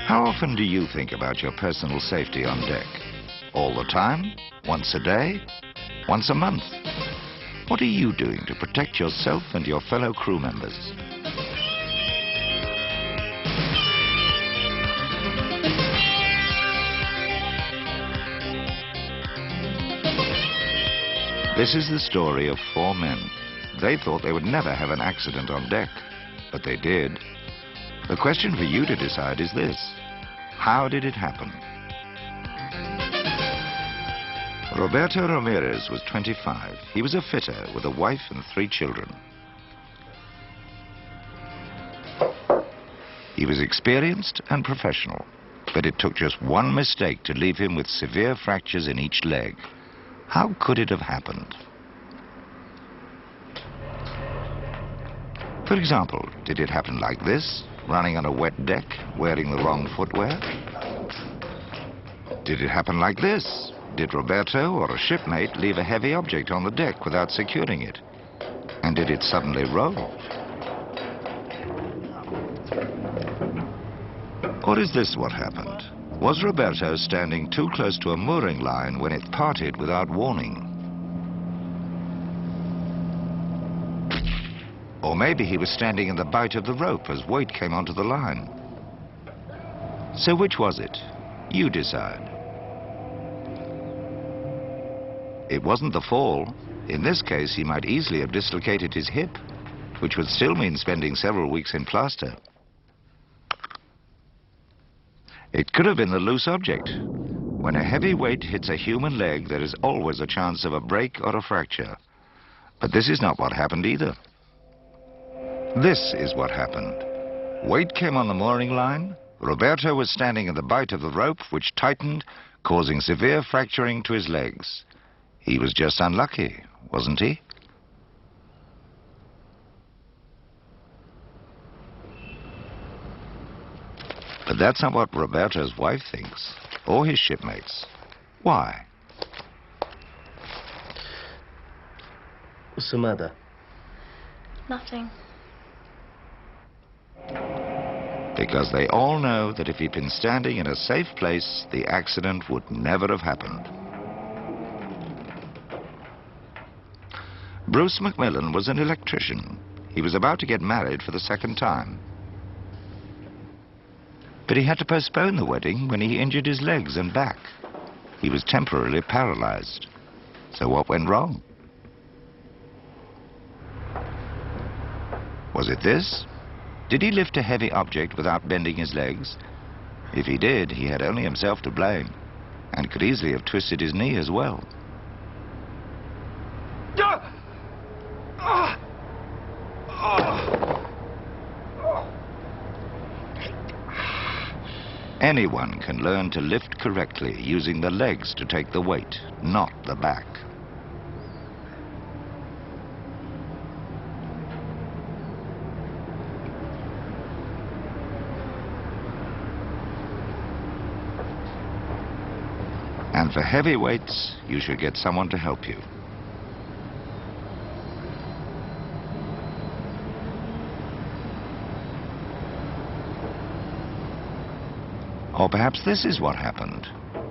How often do you think about your personal safety on deck? All the time? Once a day? Once a month? What are you doing to protect yourself and your fellow crew members? This is the story of 4 men. They thought they would never have an accident on deck, but they did. The question for you to decide is this: how did it happen? Roberto Ramirez was 25. He was a fitter with a wife and 3 children. He was experienced and professional, but it took just one mistake to leave him with severe fractures in each leg. How could it have happened? For example, did it happen like this, running on a wet deck, wearing the wrong footwear? Did it happen like this? Did Roberto or a shipmate leave a heavy object on the deck without securing it? And did it suddenly roll? Or is this what happened? Was Roberto standing too close to a mooring line when it parted without warning? Or maybe he was standing in the bight of the rope as weight came onto the line. So which was it? You decide. It wasn't the fall. In this case, he might easily have dislocated his hip, which would still mean spending several weeks in plaster. It could have been the loose object. When a heavy weight hits a human leg, there is always a chance of a break or a fracture. But this is not what happened either. This is what happened. Weight came on the mooring line. Roberto was standing in the bight of the rope, which tightened, causing severe fracturing to his legs. He was just unlucky, wasn't he? But that's not what Roberto's wife thinks, or his shipmates. Why? What's the matter? Nothing. Because they all know that if he'd been standing in a safe place, the accident would never have happened. Bruce McMillan was an electrician. He was about to get married for the 2nd time. But he had to postpone the wedding when he injured his legs and back. He was temporarily paralyzed. So what went wrong? Was it this? Did he lift a heavy object without bending his legs? If he did, he had only himself to blame, and could easily have twisted his knee as well. Anyone can learn to lift correctly using the legs to take the weight, not the back. And for heavy weights, you should get someone to help you. Or perhaps this is what happened.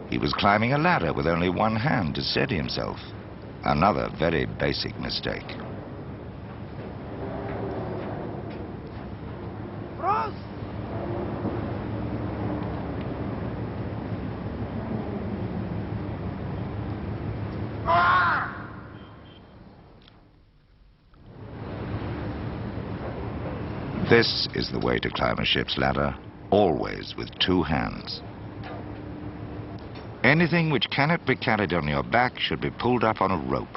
He was climbing a ladder with only one hand to steady himself. Another very basic mistake. Ross! This is the way to climb a ship's ladder, always with 2 hands. Anything which cannot be carried on your back should be pulled up on a rope.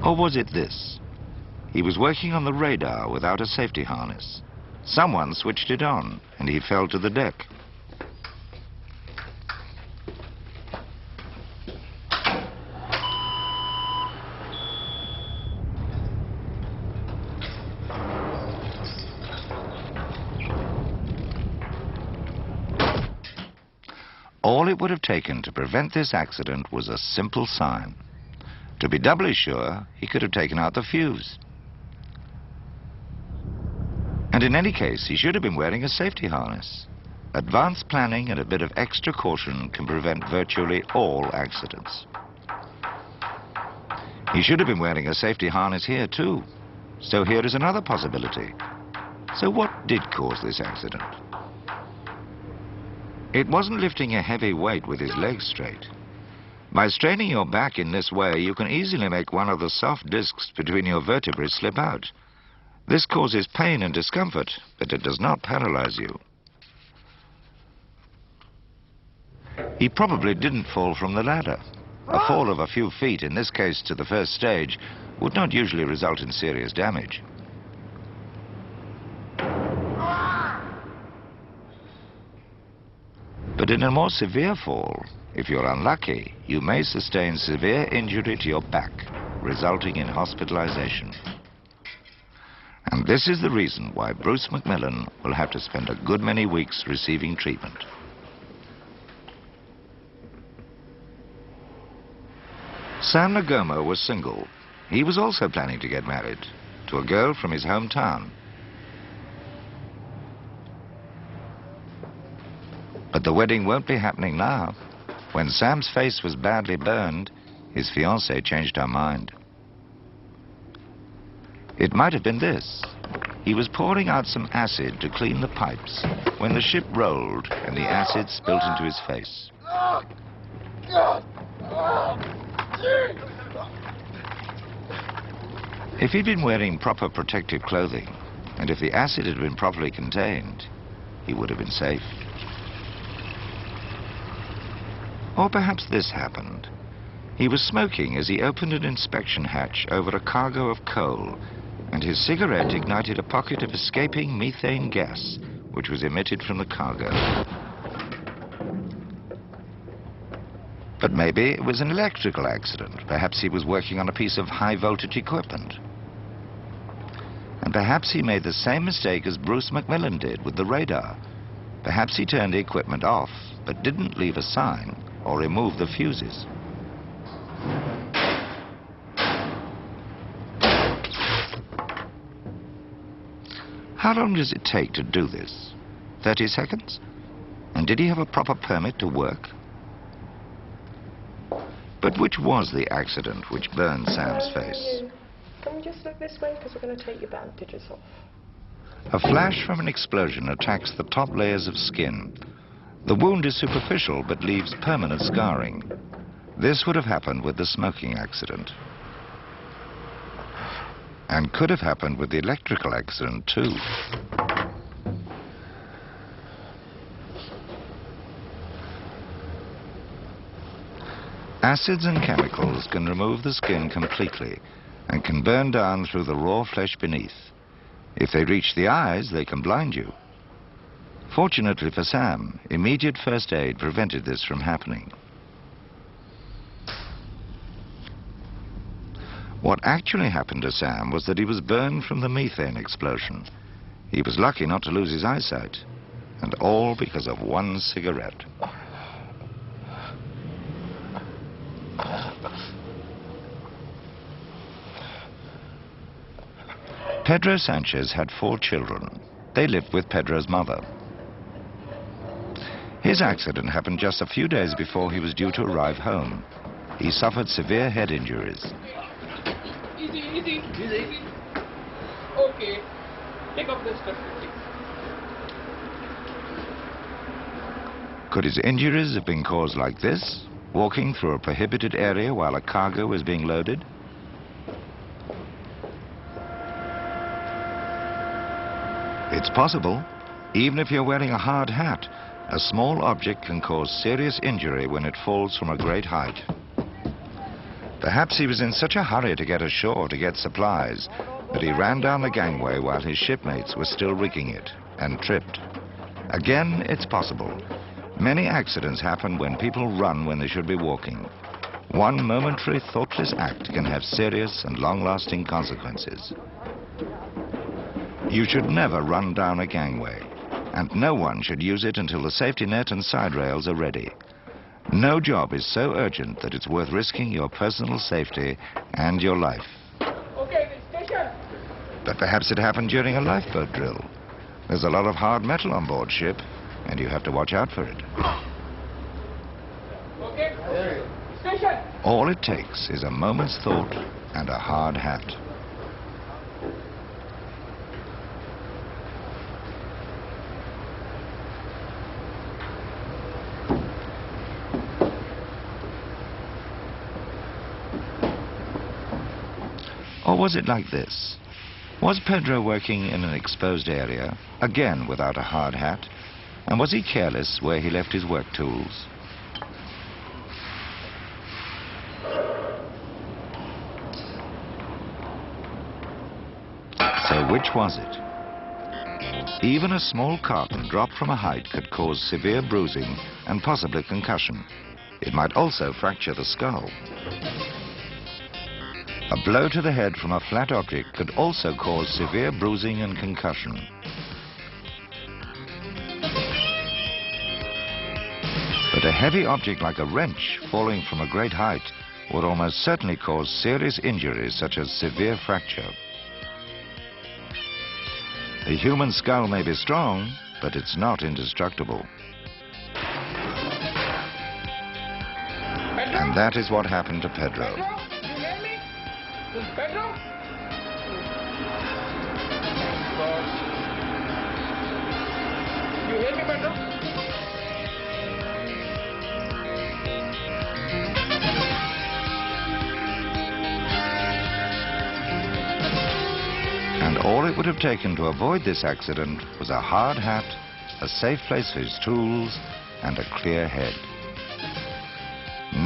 Or was it this? He was working on the radar without a safety harness. Someone switched it on, and he fell to the deck. all it would have taken to prevent this accident was a simple sign. To be doubly sure, he could have taken out the fuse. And in any case, he should have been wearing a safety harness. Advanced planning and a bit of extra caution can prevent virtually all accidents. He should have been wearing a safety harness here too. So here is another possibility. So what did cause this accident? It wasn't lifting a heavy weight with his legs straight. By straining your back in this way, you can easily make one of the soft discs between your vertebrae slip out. This causes pain and discomfort, but it does not paralyze you. He probably didn't fall from the ladder. A fall of a few feet, in this case to the first stage, would not usually result in serious damage. But in a more severe fall, if you're unlucky, you may sustain severe injury to your back, resulting in hospitalization. And this is the reason why Bruce McMillan will have to spend a good many weeks receiving treatment. Sam Nagoma was single. He was also planning to get married to a girl from his hometown. But the wedding won't be happening now. When Sam's face was badly burned, his fiancée changed her mind. It might have been this. He was pouring out some acid to clean the pipes when the ship rolled and the acid spilt into his face. If he'd been wearing proper protective clothing, and if the acid had been properly contained, he would have been safe. Or perhaps this happened. He was smoking as he opened an inspection hatch over a cargo of coal, and his cigarette ignited a pocket of escaping methane gas, which was emitted from the cargo. But maybe it was an electrical accident. Perhaps he was working on a piece of high-voltage equipment. And perhaps he made the same mistake as Bruce McMillan did with the radar. Perhaps he turned the equipment off, but didn't leave a sign or remove the fuses. How long does it take to do this? 30 seconds? And did he have a proper permit to work? But which was the accident which burned Sam's face? Can we just look this way, because we're going to take your bandages off. A flash from an explosion attacks the top layers of skin. The wound is superficial but leaves permanent scarring. This would have happened with the smoking accident. And could have happened with the electrical accident too. Acids and chemicals can remove the skin completely and can burn down through the raw flesh beneath. If they reach the eyes, they can blind you. Fortunately for Sam, immediate first aid prevented this from happening. What actually happened to Sam was that he was burned from the methane explosion. He was lucky not to lose his eyesight, and all because of one cigarette. Pedro Sanchez had 4 children. They lived with Pedro's mother. His accident happened just a few days before he was due to arrive home. He suffered severe head injuries. Easy, easy, easy. Okay. Take off this stuff, please. Could his injuries have been caused like this, walking through a prohibited area while a cargo was being loaded? It's possible. Even if you're wearing a hard hat, a small object can cause serious injury when it falls from a great height. Perhaps he was in such a hurry to get ashore to get supplies that he ran down the gangway while his shipmates were still rigging it and tripped. Again, it's possible. Many accidents happen when people run when they should be walking. One momentary thoughtless act can have serious and long-lasting consequences. You should never run down a gangway, and no one should use it until the safety net and side rails are ready. No job is so urgent that it's worth risking your personal safety and your life. Okay, station. But perhaps it happened during a lifeboat drill. There's a lot of hard metal on board ship, and you have to watch out for it. Okay, station. All it takes is a moment's thought and a hard hat. Or was it like this? Was Pedro working in an exposed area, again without a hard hat? And was he careless where he left his work tools? So which was it? Even a small carton dropped from a height could cause severe bruising and possibly concussion. It might also fracture the skull. A blow to the head from a flat object could also cause severe bruising and concussion. But a heavy object like a wrench falling from a great height would almost certainly cause serious injuries such as severe fracture. The human skull may be strong, but it's not indestructible. Pedro? And that is what happened to Pedro. Pedro? You hear me? Pedro? Gosh. You hear me, Pedro? And all it would have taken to avoid this accident was a hard hat, a safe place for his tools, and a clear head.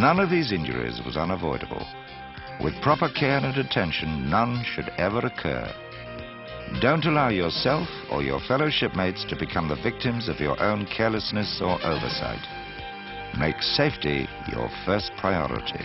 None of these injuries was unavoidable. With proper care and attention, none should ever occur. Don't allow yourself or your fellow shipmates to become the victims of your own carelessness or oversight. Make safety your first priority.